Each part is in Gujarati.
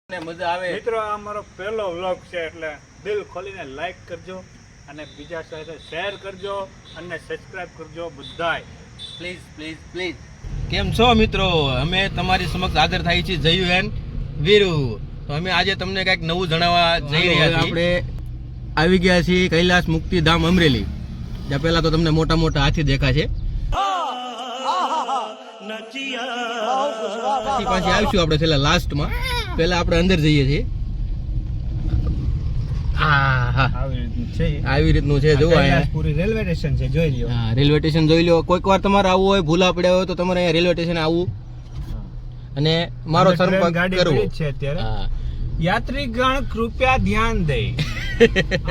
મજા આવે મિત્રો આ અમારો પહેલો વ્લોગ છે એટલે દિલ ખોલીને લાઈક કરજો અને બીજા સાથે શેર કરજો અને સબસ્ક્રાઇબ કરજો બધાય પ્લીઝ પ્લીઝ પ્લીઝ. કેમ છો મિત્રો? અમે તમારી સમક્ષ હાજર થાય છે જયુ એન્ડ વીરુ. તો અમે આજે તમને કંઈક નવું જણાવવા જઈ રહ્યા છીએ. આપણે આવી ગયા છીએ કૈલાસ મુક્તિધામ અમરેલી. જ્યાં પહેલા તો તમને મોટા મોટા હાથી દેખાશે. પાછી આવીશું આપણે છેલ્લા લાસ્ટમાં. પહેલા આપણે અંદર જઈએ છીએ. આવી રીતનું છે. જો પૂરી રેલવે સ્ટેશન છે, જોઈ લ્યો. હા, રેલવે સ્ટેશન જોઈ લો. કોઈક વાર તમારે આવવું હોય, ભૂલા પડ્યા હોય તો તમારે અહીંયા રેલવે સ્ટેશન આવવું અને મારો સંપર્ક કરવો છે અત્યારે. यात्रीगण कृपया ध्यान दें,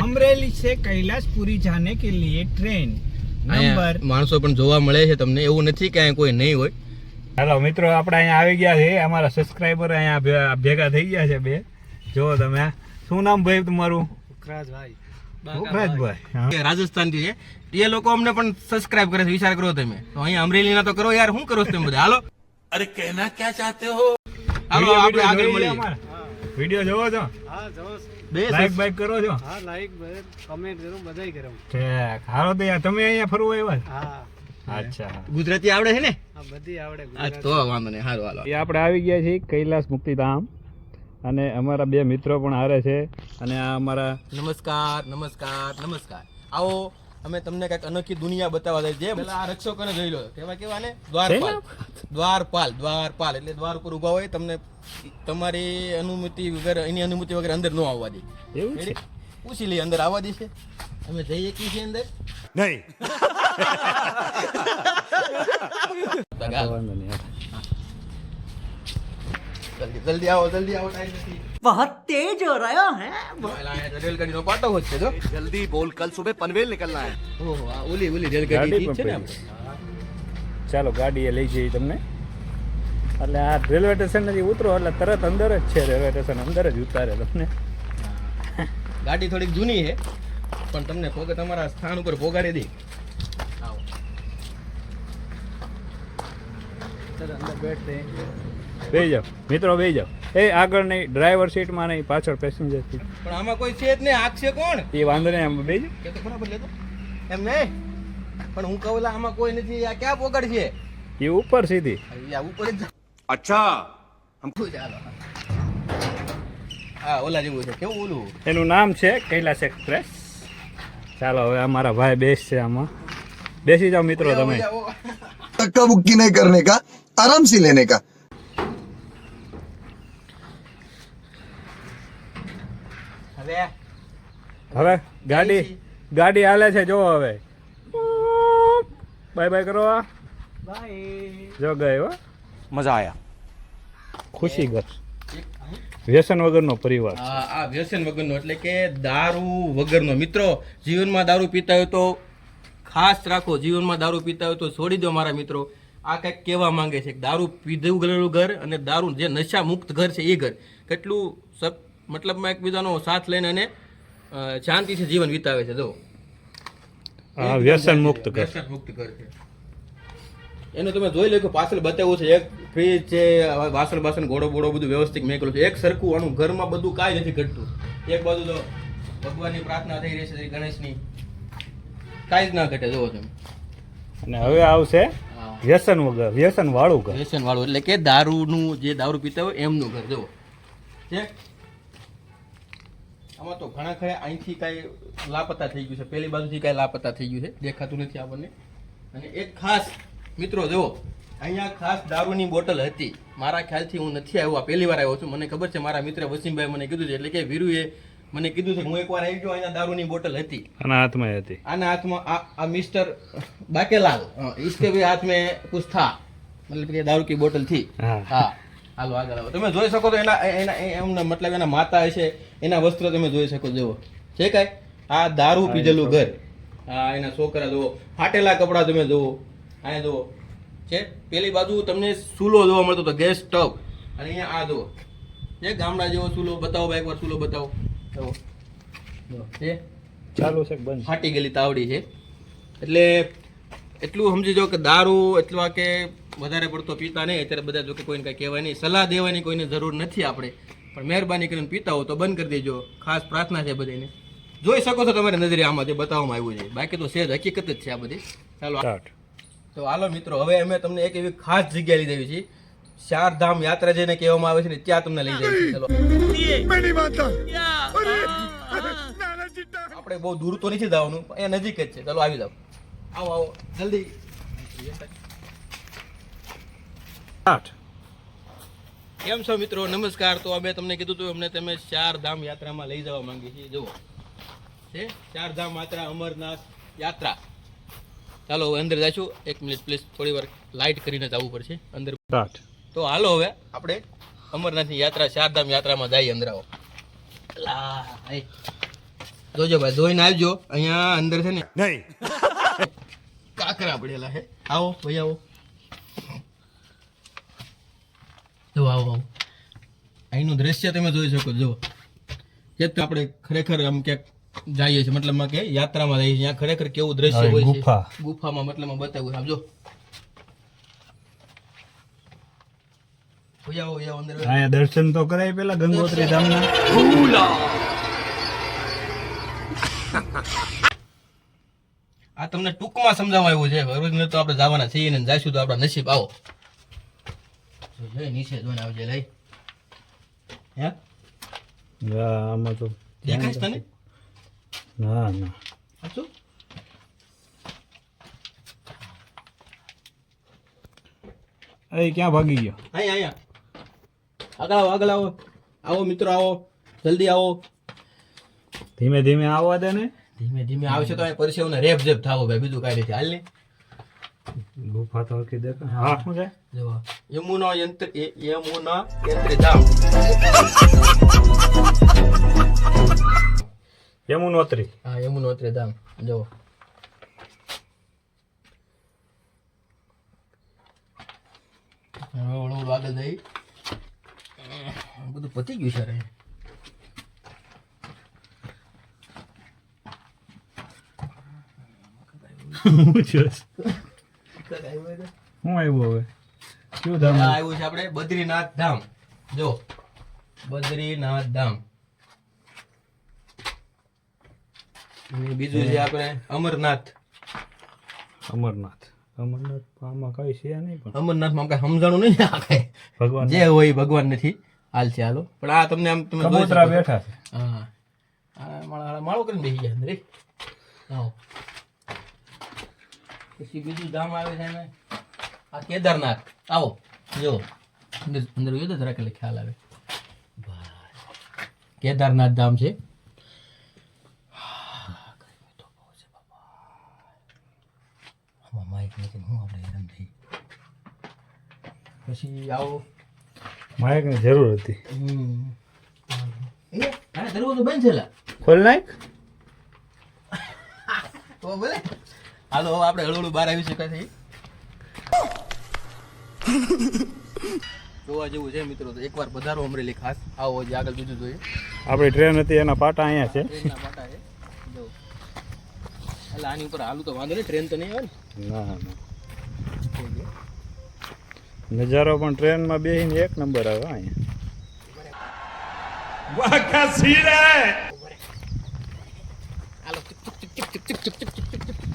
अमरेली से कैलाशपुरी जाने के लिए ट्रेन नंबर. માણસો પણ જોવા મળે છે તમને, એવું નથી કે અહીંયા કોઈ નહીં હોય. હાલો મિત્રો, આપણે અહીંયા આવી ગયા છે. અમારા સબસ્ક્રાઇબર અહીંયા ભેગા થઈ ગયા છે બે. જો તમે, શું નામ ભાઈ તમારું? સુખરાજભાઈ. રાજસ્થાન થી છે એ લોકો અમને પણ સબસ્ક્રાઇબ કરે છે. વિચાર કરો તમે. તો અહીંયા અમરેલી ના તો કરો યાર, શું કરો છો તમે બધા? હાલો. અરે કહેના ક્યાં ચાહતે હો? હાલો આપણે આગળ મળીએ. વિડિયો જોવો છો? હા જોવો. બે લાઈક બાઈક કરો છો? હા લાઈક કમેન્ટ કરું, બધાય કરું. ઠીક. હાલો તો યાર, તમે અહીંયા ફરવા આવ્યા? હા. અચ્છા. ગુજરાતી આવડે છે ને? આ બધી આવડે. આ તો વાંધો નહીં. હાલો હાલો. આપણે આવી ગયા છીએ કૈલાસ મુક્તિધામ અને અમારા બે મિત્રો પણ હારે છે અને આ અમારા નમસ્કાર નમસ્કાર નમસ્કાર. આવો અમે તમને કઈક અનોખી દુનિયા બતાવવા દઈએ. જે પેલા આ રક્ષકોને જોઈ લો, કેવા ને દ્વારપાલ. દ્વારપાલ દ્વારપાલ એટલે દ્વાર ઉપર ઉભા હોય. તમને તમારી અનુમતિ વગર, એની અનુમતિ વગર અંદર ન આવવા દે. એવું છે? પૂછી લઈએ અંદર આવવા દે છે. અમે જઈએ કી છે અંદર નહીં. જલ્દી જલ્દી આવો, જલ્દી આવો. ટાઈમ નથી. बहुत तेज हो रहा है. રેલગાડીનો પાટો હોય છે. જો जल्दी बोल, कल सुबह पनवेल निकलना है. ઓહો, આ ઓલી રેલગાડી છે ને આપણે. ચાલો, ગાડીએ લઈ જઈએ તમને. એટલે આ રેલવે સ્ટેશન થી ઉતરો એટલે તરત અંદર જ છે. રેલવે સ્ટેશન અંદર જ ઉતારે તમને. ગાડી થોડીક જૂની છે પણ તમને તમારા સ્થાન ઉપર ભોગાડી દે. આવો. અંદર બેઠતે. બેસી જાઓ મિત્રો, બેસી જાઓ. એ આગળ નહીં, ડ્રાઈવર સીટમાં નહીં, પાછળ પેસેન્જર સીટ. પણ આમાં કોઈ છે જ નહીં. આગ છે કોણ? એ વાંધો નહીં, આમ બેસી કે તો ખરા બદલે તો એમ નહીં. પણ હું કહું આમાં કોઈ નથી. આ ક્યાં પોગાડ છે? જાઓ. એ ઉપર સીધી. આ ઉપર જ. अच्छा, ચાલો. હા, ઓલા જેવું છે. કેવું ઓલું? એનું નામ છે કૈલાસ એક્સપ્રેસ. ચાલો હવે અમારા ભાઈ બેસશે આમાં. બેસી જાઓ મિત્રો તમે. धक्का बुक्की नहीं करने का, आराम से लेने का. હવે હવે ગાડી હાલે છે. જો હવે બાય બાય કરો. બાય. જો ગઈ હો. मजा आया. ખુશી ઘર, વ્યસન વગરનો પરિવાર. આ વ્યસન વગરનો એટલે કે દારૂ વગરનો. મિત્રો, જીવનમાં દારૂ પીતા હોય તો ખાસ રાખો. જીવનમાં દારૂ પીતા હોય તો છોડી દો મારા મિત્રો. આ કંઈક કહેવા માંગે છે. દારૂ પીધું ગયેલું ઘર અને દારૂ જે નશા મુક્ત ઘર છે એ ઘર કેટલું મતલબમાં એકબીજાનો સાથ લઈને અને શાંતિથી જીવન વિતાવે છે. જો આ વ્યસન મુક્ત ઘર. વ્યસન મુક્ત ઘર છે. એનું તમે જોઈ લો કે પાછળ બતાવ્યું છે. એક ફ્રીજ છે, વાસણ બાસણ ઘોડો બોડો બધું વ્યવસ્થિત મેકેલું છે. એક સરખું આનું ઘરમાં બધું કાંઈ નથી ઘટતું. એક બાજુ તો ભગવાનની પ્રાર્થના થઈ રહી છે, શ્રી ગણેશની. કાંઈ જ ના ઘટે. જોવો તમે. અને હવે આવશે વ્યસન વગર, વ્યસન વાળું ઘર. વ્યસન વાળું એટલે કે દારૂનું, જે દારૂ પીતા હોય એમનું ઘર. જુઓ છે. આમાં તો ઘણા ખરા અહીંથી કાંઈ લાપતા થઈ ગયું છે. પેલી બાજુથી કાંઈ લાપતા થઈ ગયું છે, દેખાતું નથી આપણને. અને એક ખાસ મિત્રો જુઓ, અહીંયા ખાસ દારૂની બોટલ હતી. મારા ખ્યાલથી હું નથી આવ્યો, પહેલી વાર આવ્યો છું. મને ખબર છે, મારા મિત્ર વસીમભાઈ મને કીધું છે, એટલે કે વીરુએ મને કીધું છે. હું એકવાર આવી ગયો, અહીંયા દારૂની બોટલ હતી. આના હાથમાં હતી. આના હાથમાં આ મિસ્ટર બાકેલાલ, इसके भी हाथ में कुछ था, मतलब કે દારૂ કી બોટલ થી. હા, હાલો આગળ આવો. તમે જોઈ શકો તો એના મતલબ એના માતા હશે, એના વસ્ત્ર તમે જોઈ શકો. જુઓ છે કાંઈ આ દારૂ પીધેલું ઘર. હા, એના છોકરા જુઓ, ફાટેલા કપડા તમે જુઓ. અહીંયા જુઓ છે. પેલી બાજુ તમને ચૂલો જોવા મળતો હતો, ગેસ સ્ટવ. અને અહીંયા આ જુઓ છે ગામડા જેવો ચૂલો. બતાવો ભાઈ, એકવાર ચૂલો બતાવો. જુઓ છે, ચાલુ છે બંધ, ફાટી ગયેલી તાવડી છે. એટલે એટલું સમજી જાઓ કે દારૂ એટલું કે વધારે પડતો પીતા નહીં. અત્યારે બધા જો કે કોઈને કાંઈ કહેવાય નહીં, સલાહ દેવાની કોઈને જરૂર નથી આપણે. પણ મહેરબાની કરીને પીતા હો તો બંધ કરી દેજો. ખાસ પ્રાર્થના છે બધાને. જોઈ શકો છો તમારી નજરે આમાં જે બતાવવામાં આવ્યું છે, બાકી તો સહેજ હકીકત જ છે આ બધી. ચાલો તો હાલો મિત્રો, હવે અમે તમને એક એવી ખાસ જગ્યા લઈ જઈએ છીએ. 4 ધામ યાત્રા જેને કહેવામાં આવે છે ને ત્યાં તમને લઈ જઈએ છીએ. ચલો, આપણે બહુ દૂર તો નથી જવાનું, અહીંયા નજીક જ છે. ચલો આવી જાઓ, આવો આવો જલ્દી. કેમ છો મિત્રો? નમસ્કાર. તો અમે તમને કીધું હતું અમને તમે 4 ધામ યાત્રામાં લઈ જવા માંગીએ છીએ. જુઓ છે 4 ધામ યાત્રા, અમરનાથ યાત્રા. ચાલો હવે અંદર જઈશું. 1 મિનિટ પ્લીઝ, થોડી વાર લાઇટ કરીને જવું પડશે અંદર. તો હાલો હવે આપણે અમરનાથની યાત્રા, 4 ધામ યાત્રામાં જઈએ. અંદર આવો. જોજો ભાઈ, જોઈને આવજો. અહીંયા અંદર છે ને नहीं કાકરા પડેલા છે. આવો ભાઈ આવો. જો આવો આવો. અહીંનું દ્રશ્ય તમે જોઈ શકો. જો જે તો આપણે ખરેખર આમ ક્યાંક જઈએ છીએ, મતલબમાં કે યાત્રામાં જઈએ છીએ, ત્યાં ખરેખર કેવું દ્રશ્ય હોય છે ગુફામાં, મતલબમાં બતાવ્યું. આમ જો આવો આવો અંદર. અહીંયા દર્શન તો કરાય પેલા ગંગોત્રી ધામના. આ તમને ટૂંકમાં સમજાવવા આવ્યું છે. રોજ તો આપણે જવાના છીએ ને જઈશું તો આપણા નસીબ. આવો નીચે જોઈને આવજે. લઈ હે આમાં તો દેખાય છે તને? ના ના સાચું? એ ક્યાં ભાગી ગયો? અહીંયા આગળ આવો, આગળ આવો. આવો મિત્રો, આવો જલ્દી આવો. ધીમે ધીમે આવવા દે ને. ધીમે ધીમે આવશે તો અહીં પરસેવને રેપ જેપ થાવો ભાઈ, બીજું કાંઈ નથી. હાલ ને ગુફા તો હરખી દેખાય. હા શું છે? જો યમુના ધામ. યમુનોત્રી. હા, યમુનોત્રી ધામ. જો હળવું આગળ જઈ. બધું પતી ગયું છે રે. શું આવ્યું હવે? શું ધામ આવ્યું છે આપણે? બદ્રીનાથ ધામ. જો બદ્રીનાથ ધામ. અને બીજું છે આપણે અમરનાથ. અમરનાથ. અમરનાથ આમાં કઈ છે નહીં, પણ અમરનાથમાં કઈ સમજાણું નહીં. આ કઈ ભગવાન જે હોય ભગવાન નથી. હાલ છે હાલો. પણ આ તમને આમ તમે જોઈ કબૂતરા શકો. બેઠા છે. હા, માળો કરીને બેસી ગયા અંદર. આવો. પછી બીજું ધામ આવે છે એમાં આ કેદારનાથ. આવો જો અંદર અંદર જોઈએ તો જરાક એટલે ખ્યાલ આવે. કેદારનાથ ધામ છે. માઇક નથી, હું આપણે હેરાન થઈ. પછી આવો. માઇક ની જરૂર હતી. દરવાજો બંધ છે લા. ખોલ નાખ. તો ભલે હાલો હવે આપણે હળવું બહાર આવી શકાય છે. જોવા જેવું છે મિત્રો, તો એકવાર પધારો અમરેલી ખાસ. આવો જે આગળ બીજું જોઈએ. આપણી ટ્રેન હતી એના પાટા અહીંયા છે. ટ્રેનના પાટા છે. જો એટલે આની ઉપર હાલું તો વાંધો નહીં, ટ્રેન તો નહીં આવે ને. ના ના નજારો પણ ટ્રેનમાં બેસીને એક નંબર આવે અહીંયા. હાલો ચુક ચુક ચુક ચુક ચુક ચુક ચુક ચુક ચુક ચુક.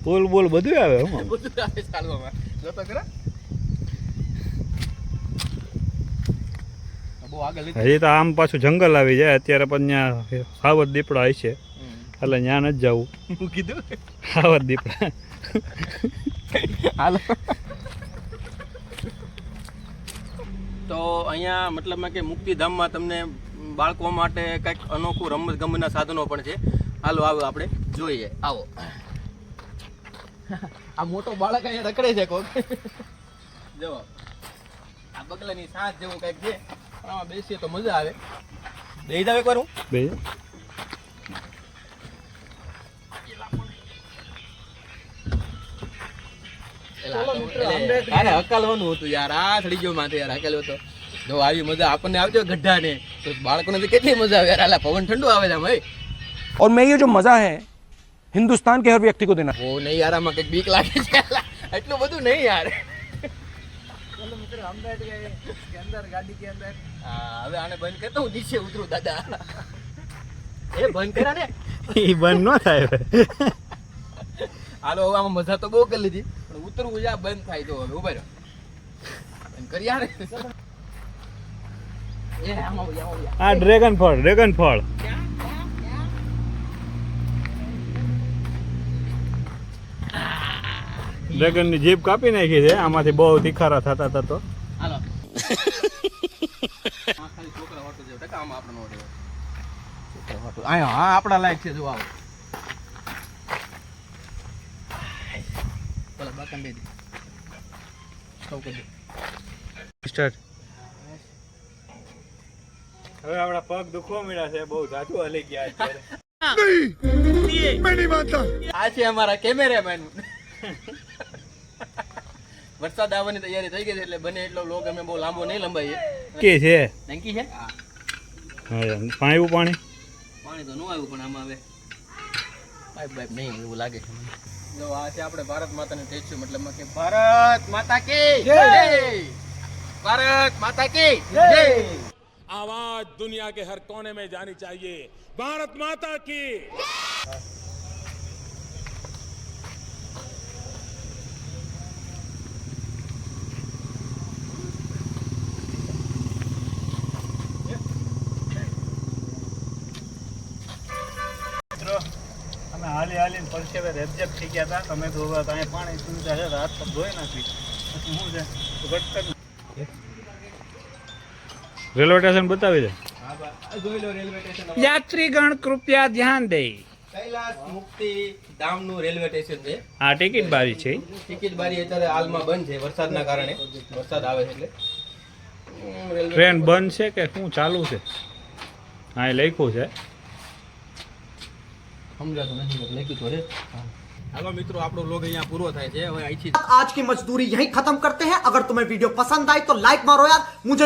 પુલ બોલ બધું આવે. હું બધું આવે ચાલવામાં. જો તો ખરા બહુ આગળ લીધું. હજી તો આમ પાછું જંગલ આવી જાય. અત્યારે પણ ત્યાં સાવર દીપડા હોય છે, એટલે ત્યાં નથી જવું. હું કીધું સાવર દીપડા. હાલો. તો અહીંયા મતલબમાં કે મુક્તિધામમાં તમને બાળકો માટે કંઈક અનોખું રમત ગમતના સાધનો પણ છે. હાલો આવો આપણે જોઈએ. આવો. આ મોટો બાળક અહીંયા રખડે છે કોક. જો આ બગલાની સાંસ જેવું કંઈક છે. આમાં બેસીએ તો મજા આવે. બેસી જાવ એકવાર. હું બે અરે હકાલવાનું હતું યાર. આ ચડી ગયો માથે યાર, હકાલ્યો તો. જો આવી મજા આપણને આવજો ગઢા ને, તો બાળકોને તો કેટલી મજા આવે યાર. આલા પવન ઠંડુ આવે છે ભાઈ. और मैं ये जो मजा है हिंदुस्तान के हर व्यक्ति को देना ઓ નહીં યાર, આમાં કંઈક બીક લાગે છે. એટલું બધું નહીં યાર. चलो मित्र हम बैठ गए इसके अंदर गाड़ी के अंदर હા હવે આને બંધ કરતો હું નીચે ઉતરું દાદા એ બંધ કર્યા ને એ બંધ ન થાય હાલો હવે આમાં મજા તો બહુ કરી લીધી પણ ઉતરવું જા બંધ થાય તો હવે ઉભા રહ્યો બંધ કરી યાર એ આમાં આ ડ્રેગન ફળ ડ્રેગન ની જીભ કાપી નાખી છે આમાંથી બહુ તીખારા થતા હતા તો હાલો આ ખાલી છોકરા વાટો જેવો ટકા આમાં આપણે નો દેવો છોકરા વાટો આયો હા આપણા લાયક છે જો આવો પેલા બાકન દે દે સૌ કરી દે સ્ટાર્ટ હવે આપણા પગ દુખવા મળ્યા છે બહુ જાજુ હલી ગયા અત્યારે આ છે અમારા કેમેરામેન વરસાદ આવવાની તૈયારી થઈ ગઈ છે એટલે બને એટલો લોક અમે બહુ લાંબો નહીં લંબાઈએ કે છે નંકી છે પાણી પાણી તો ન આવ્યું પણ આમાં હવે પાઇપ નહીં એવું લાગે છે મને. જો આ છે આપણે ભારત માતાનું સ્ટેચ્યુ મતલબમાં કે ભારત માતા કી જય ભારત માતા કી જય आवाज दुनिया के हर कोने में जानी चाहिए भारत माता की અમે હાલીને પરસેવે રેબઝેબ થઈ ગયા હતા તમે તો અહીંયા પાણી સુવિધા છે હાથ પગ ધોઈ નાખી પછી શું છે રેલવે સ્ટેશન બતાવી દે હા બા જોઈ લો રેલવે સ્ટેશન યાત્રીગણ કૃપયા ધ્યાન દે કૈલાસ મુક્તિ ધામનું રેલવે સ્ટેશન છે આ ટિકિટ બારી છે ટિકિટ બારી અત્યારે હાલમાં બંધ છે વરસાદના કારણે વરસાદ આવે છે એટલે રેલવે ટ્રેન બંધ છે કે શું ચાલુ છે હા એ લખ્યું છે સમજાતું નથી લખ્યું તો રે હાલો મિત્રો આપણો લોગ અહીંયા પૂરો થાય છે હવે અહીંથી आज की मजदूरी यहीं खत्म करते हैं। अगर तुम्हें वीडियो पसंद आई तो लाइक मारो यार मुझे